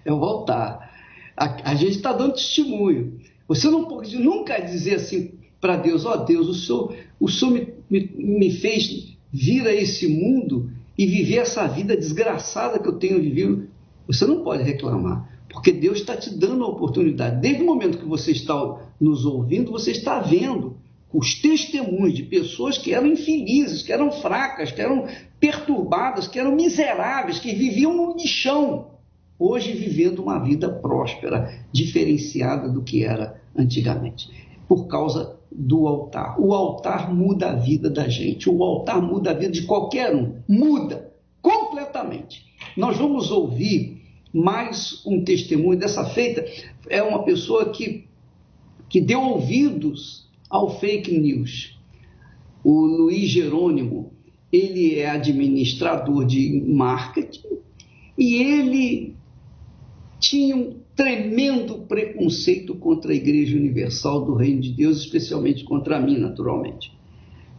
Eu vou voltar. A gente está dando testemunho. Você não pode nunca dizer assim para Deus: ó Deus, o Senhor me fez vir a esse mundo e viver essa vida desgraçada que eu tenho vivido. Você não pode reclamar, porque Deus está te dando a oportunidade. Desde o momento que você está nos ouvindo, você está vendo os testemunhos de pessoas que eram infelizes, que eram fracas, que eram perturbadas, que eram miseráveis, que viviam no lixão, hoje vivendo uma vida próspera, diferenciada do que era antigamente, por causa do altar. O altar muda a vida da gente, o altar muda a vida de qualquer um, muda completamente. Nós vamos ouvir mais um testemunho dessa feita. É uma pessoa que deu ouvidos ao fake news. O Luiz Jerônimo, ele é administrador de marketing e ele tinha tremendo preconceito contra a Igreja Universal do Reino de Deus, especialmente contra mim, naturalmente.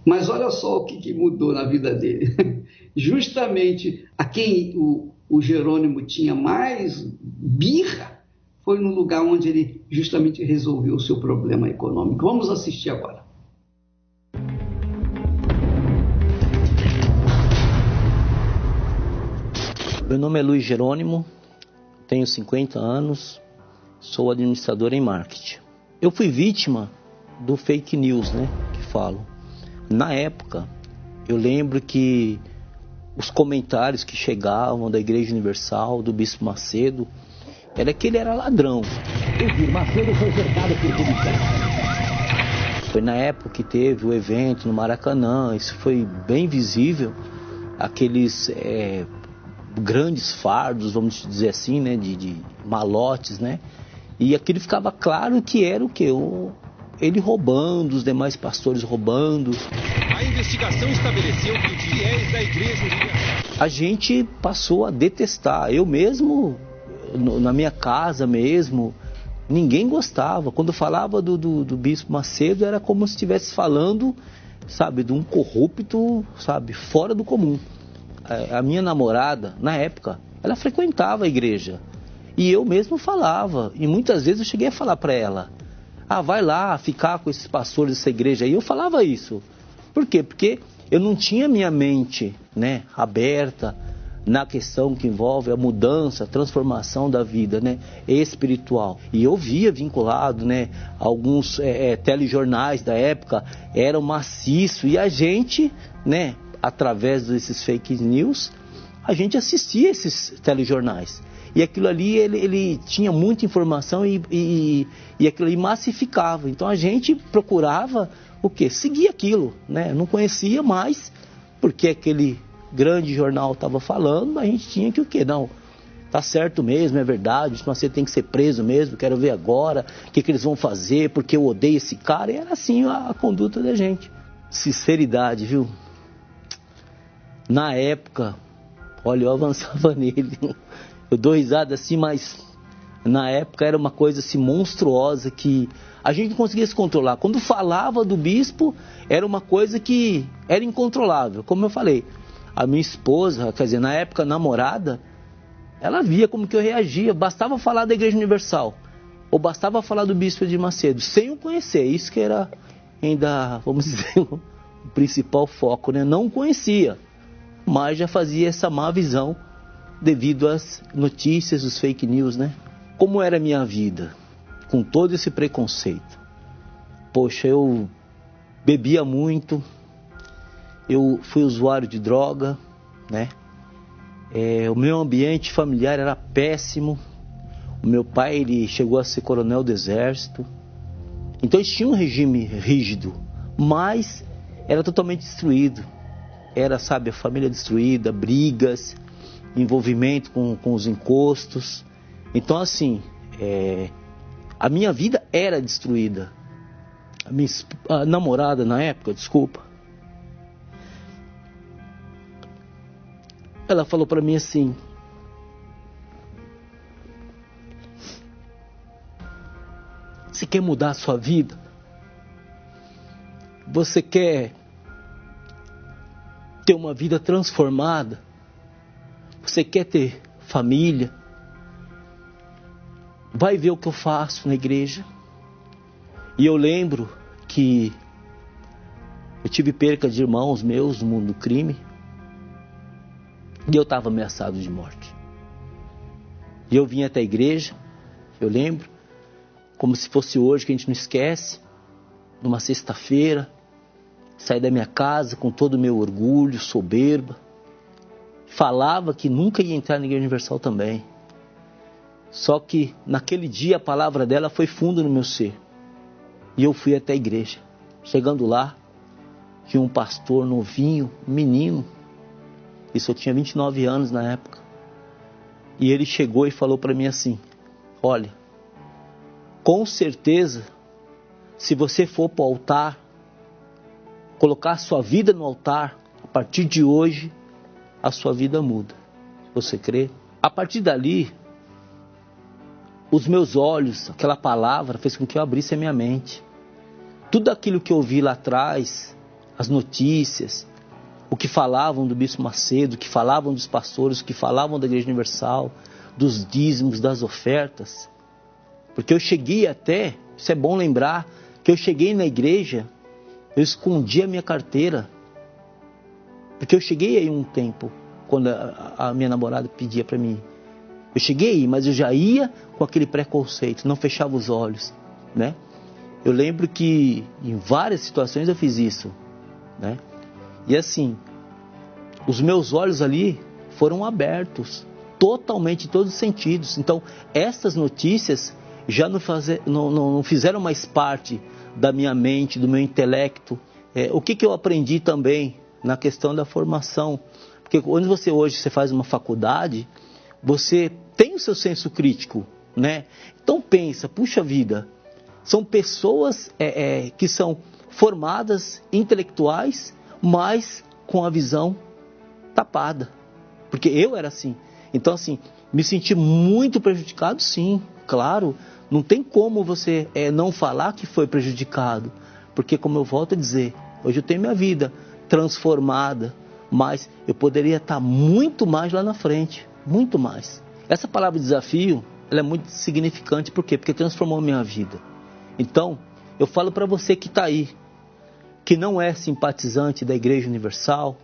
Mas olha só o que mudou na vida dele. Justamente a quem o Jerônimo tinha mais birra foi no lugar onde ele justamente resolveu o seu problema econômico. Vamos assistir agora. Meu nome é Luiz Jerônimo, tenho 50 anos, sou administrador em marketing. Eu fui vítima do fake news, né, que falam. Na época, eu lembro que os comentários que chegavam da Igreja Universal, do Bispo Macedo, era que ele era ladrão. O Macedo foi cercado por policiais. Foi na época que teve o evento no Maracanã, isso foi bem visível, aqueles grandes fardos, vamos dizer assim, né, de malotes, né, e aquilo ficava claro que era o quê? Ele roubando, os demais pastores roubando. A investigação estabeleceu que os fiéis da Igreja a gente passou a detestar. Eu mesmo, na minha casa mesmo, ninguém gostava. Quando falava do Bispo Macedo, era como se estivesse falando, sabe, de um corrupto, sabe, fora do comum. A minha namorada, na época, ela frequentava a igreja. E eu mesmo falava. E muitas vezes eu cheguei a falar para ela: vai lá ficar com esses pastores dessa igreja aí. Eu falava isso. Por quê? Porque eu não tinha minha mente, né, aberta na questão que envolve a mudança, a transformação da vida, né, espiritual. E eu via vinculado, né, alguns telejornais da época eram maciço. E a gente, né, através desses fake news, a gente assistia esses telejornais. E aquilo ali, ele tinha muita informação e aquilo ali massificava. Então a gente procurava o quê? Seguir aquilo, né? Não conhecia mais, porque aquele grande jornal estava falando, a gente tinha que o quê? Não, tá certo mesmo, é verdade, você tem que ser preso mesmo, quero ver agora o que eles vão fazer, porque eu odeio esse cara. E era assim a conduta da gente. Sinceridade, viu? Na época, olha, eu avançava nele. Eu dou risada assim, mas na época era uma coisa assim monstruosa que a gente não conseguia se controlar. Quando falava do bispo, era uma coisa que era incontrolável. Como eu falei, a minha esposa, quer dizer, na época namorada, ela via como que eu reagia. Bastava falar da Igreja Universal, ou bastava falar do Bispo de Macedo, sem o conhecer. Isso que era ainda, vamos dizer, o principal foco, né? Não conhecia, mas já fazia essa má visão devido às notícias, os fake news, né? Como era a minha vida, com todo esse preconceito? Poxa, eu bebia muito, eu fui usuário de droga, né? O meu ambiente familiar era péssimo. O meu pai, ele chegou a ser coronel do exército. Então eles tinham um regime rígido, mas era totalmente destruído. Era, sabe, a família destruída, brigas, envolvimento com os encostos. Então, assim, a minha vida era destruída. A namorada na época, desculpa, ela falou para mim assim: você quer mudar a sua vida? Você quer ter uma vida transformada? Você quer ter família? Vai ver o que eu faço na igreja. E eu lembro que eu tive perca de irmãos meus no mundo do crime. E eu estava ameaçado de morte. E eu vim até a igreja, eu lembro, como se fosse hoje, que a gente não esquece, numa sexta-feira, saí da minha casa com todo o meu orgulho, soberba. Falava que nunca ia entrar na Igreja Universal também. Só que naquele dia a palavra dela foi funda no meu ser. E eu fui até a igreja. Chegando lá, tinha um pastor novinho, um menino. Isso eu tinha 29 anos na época. E ele chegou e falou para mim assim: olha, com certeza, se você for para o altar, colocar a sua vida no altar, a partir de hoje, a sua vida muda. Você crê? A partir dali, os meus olhos, aquela palavra, fez com que eu abrisse a minha mente. Tudo aquilo que eu vi lá atrás, as notícias, o que falavam do Bispo Macedo, o que falavam dos pastores, o que falavam da Igreja Universal, dos dízimos, das ofertas. Porque eu cheguei até, isso é bom lembrar, que eu cheguei na igreja, eu escondi a minha carteira. Porque eu cheguei aí um tempo, quando a minha namorada pedia para mim. Eu cheguei aí, mas eu já ia com aquele preconceito, não fechava os olhos, né? Eu lembro que em várias situações eu fiz isso, né? E assim, os meus olhos ali foram abertos, totalmente em todos os sentidos. Então, essas notícias já não fizeram mais parte da minha mente, do meu intelecto. O que eu aprendi também na questão da formação? Porque quando você faz uma faculdade, você tem o seu senso crítico, né? Então pensa, puxa vida, são pessoas que são formadas, intelectuais, mas com a visão tapada. Porque eu era assim. Então assim, me senti muito prejudicado, sim, claro. Não tem como você não falar que foi prejudicado. Porque, como eu volto a dizer, hoje eu tenho minha vida transformada, mas eu poderia estar muito mais lá na frente, muito mais. Essa palavra desafio, ela é muito significante, por quê? Porque transformou a minha vida. Então, eu falo para você que está aí, que não é simpatizante da Igreja Universal,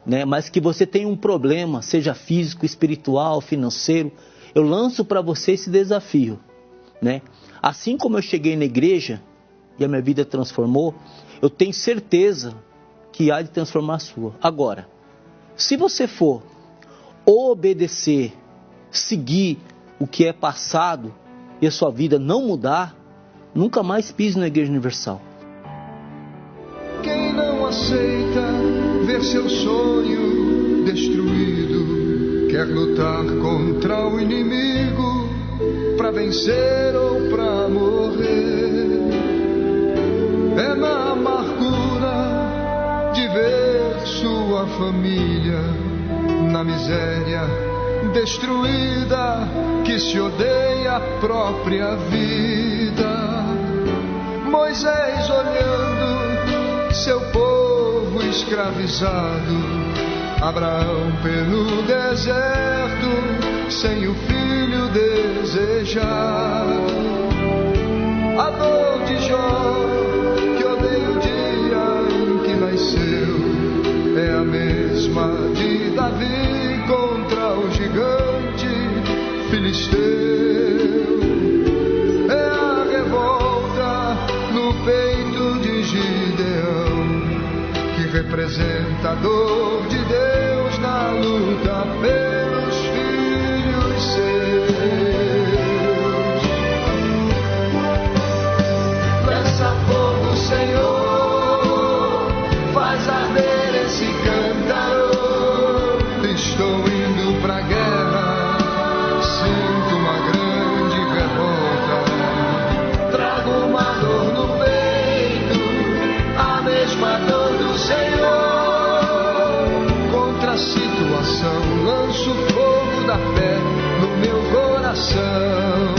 né, mas que você tem um problema, seja físico, espiritual, financeiro, eu lanço para você esse desafio, né? Assim como eu cheguei na igreja e a minha vida transformou, eu tenho certeza que há de transformar a sua. Agora, se você for obedecer, seguir o que é passado e a sua vida não mudar, nunca mais pise na Igreja Universal. Quem não aceita ver seu sonho destruído, quer lutar contra o inimigo para vencer ou para morrer, é na amargura de ver sua família na miséria destruída, que se odeia a própria vida. Moisés olhando seu povo escravizado, Abraão pelo deserto sem o filho desejado, a dor de Jó que odeia o dia em que nasceu, é a mesma de Davi contra o gigante filisteu, é a revolta no peito de Gideão, que representa a dor de Deus na luta pelos filhos seus. Lança fogo, Senhor, faz arder esse cântaro. Estou indo pra guerra, sinto uma grande revolta, trago uma dor no peito, a mesma dor do Senhor. Contra a situação, lanço o fogo da fé no meu coração.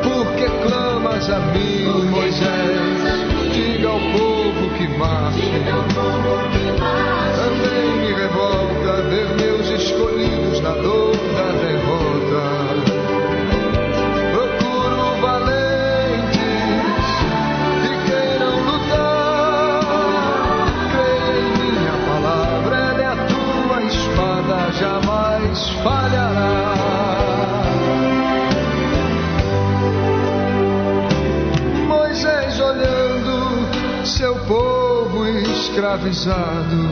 Porque clamas a mim, Moisés, diga ao povo que marche. Também me revolta ver meus escolhidos na dor da derrota. Procuro valentes que queiram lutar. Creia em minha palavra, ela é a tua espada, jamais falhará. Moisés olhando seu povo escravizado,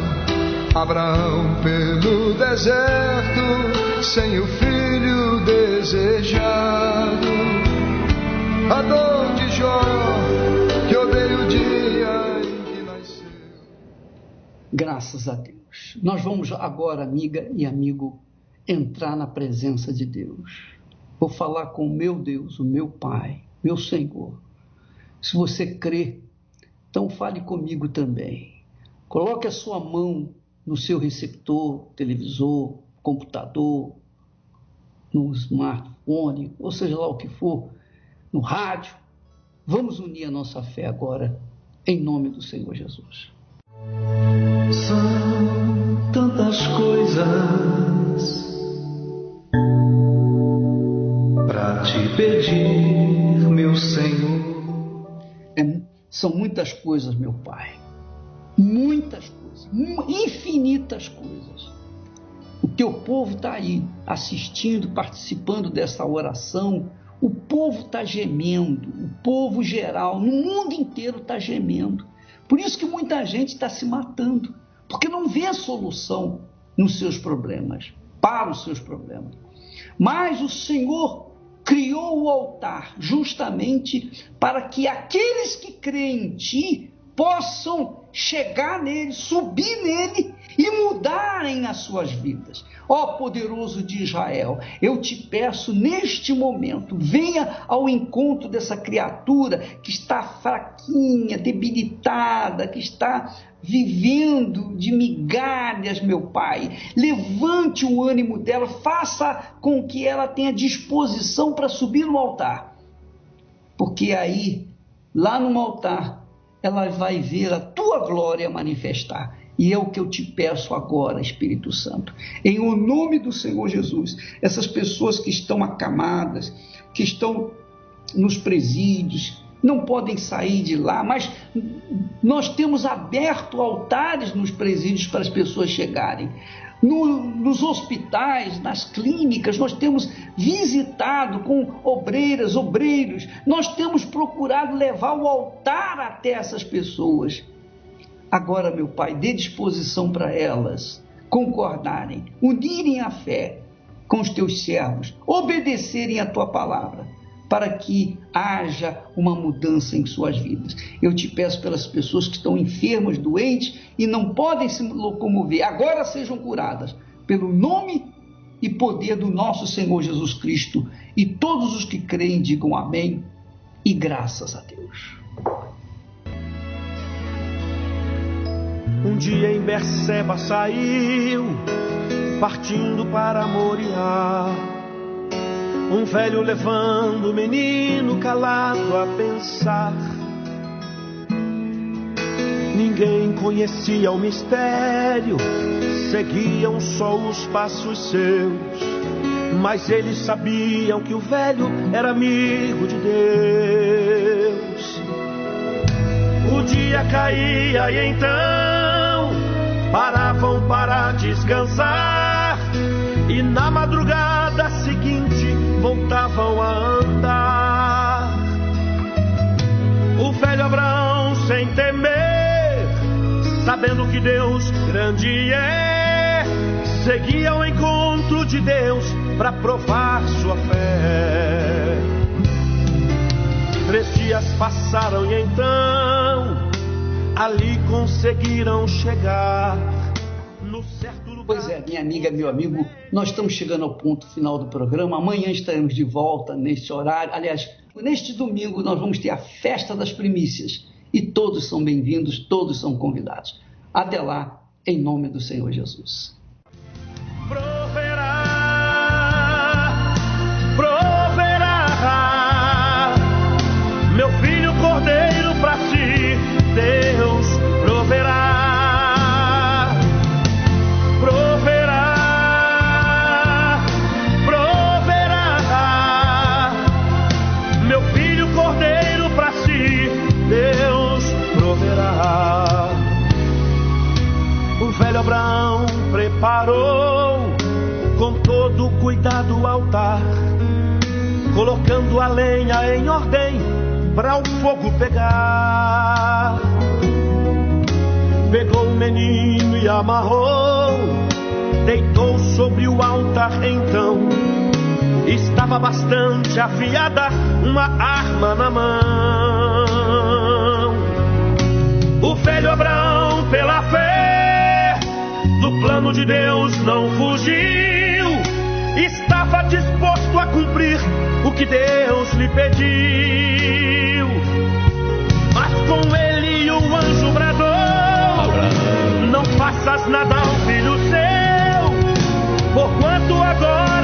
Abraão pelo deserto sem o filho desejado, a dor de Jó que odeia o dia em que nasceu. Graças a Deus. Nós vamos agora, amiga e amigo, entrar na presença de Deus. Vou falar com o meu Deus, o meu Pai, meu Senhor. Se você crê, então fale comigo também. Coloque a sua mão no seu receptor, televisor, computador, no smartphone, ou seja lá o que for, no rádio. Vamos unir a nossa fé agora, em nome do Senhor Jesus. São tantas coisas para te pedir, meu Senhor. São muitas coisas, meu Pai. Muitas coisas, infinitas coisas. O teu povo está aí assistindo, participando dessa oração. O povo está gemendo, o povo geral, no mundo inteiro está gemendo. Por isso que muita gente está se matando, porque não vê a solução nos seus problemas, para os seus problemas. Mas o Senhor criou o altar justamente para que aqueles que creem em Ti possam chegar nele, subir nele e mudarem as suas vidas. Ó poderoso de Israel, eu te peço neste momento, venha ao encontro dessa criatura que está fraquinha, debilitada, que está vivendo de migalhas, meu Pai. Levante o ânimo dela, faça com que ela tenha disposição para subir no altar. Porque aí, lá no altar, ela vai ver a tua glória manifestar. E é o que eu te peço agora, Espírito Santo. Em o nome do Senhor Jesus, essas pessoas que estão acamadas, que estão nos presídios, não podem sair de lá, mas nós temos aberto altares nos presídios para as pessoas chegarem. Nos hospitais, nas clínicas, nós temos visitado com obreiras, obreiros, nós temos procurado levar o altar até essas pessoas. Agora, meu Pai, dê disposição para elas concordarem, unirem a fé com os teus servos, obedecerem a tua palavra, para que haja uma mudança em suas vidas. Eu te peço pelas pessoas que estão enfermas, doentes e não podem se locomover, agora sejam curadas, pelo nome e poder do nosso Senhor Jesus Cristo. E todos os que creem digam amém e graças a Deus. Um dia em Berseba saiu, partindo para Moriá, um velho levando o menino calado a pensar. Ninguém conhecia o mistério, seguiam só os passos seus, mas eles sabiam que o velho era amigo de Deus. O dia caía e então paravam para descansar, e na madrugada seguinte voltavam a andar. O velho Abraão, sem temer, sabendo que Deus grande é, seguia ao encontro de Deus para provar sua fé. 3 dias passaram e então ali conseguiram chegar no certo lugar. Pois é, minha amiga, meu amigo, nós estamos chegando ao ponto final do programa. Amanhã estaremos de volta neste horário. Aliás, neste domingo nós vamos ter a festa das primícias e todos são bem-vindos, todos são convidados. Até lá, em nome do Senhor Jesus. Proverá, meu filho cordeiro para ti, Deus proverá. Proverá, proverá, meu filho cordeiro para ti, Deus proverá. O velho Abraão preparou com todo cuidado o altar, colocando a lenha em ordem para o fogo pegar. Pegou o menino e amarrou, deitou sobre o altar então. Estava bastante afiada uma arma na mão. O velho Abraão, pela fé, do plano de Deus não fugiu, estava disposto a cumprir o que Deus lhe pediu. Mas com ele o anjo bradou: não faças nada ao filho seu, porquanto agora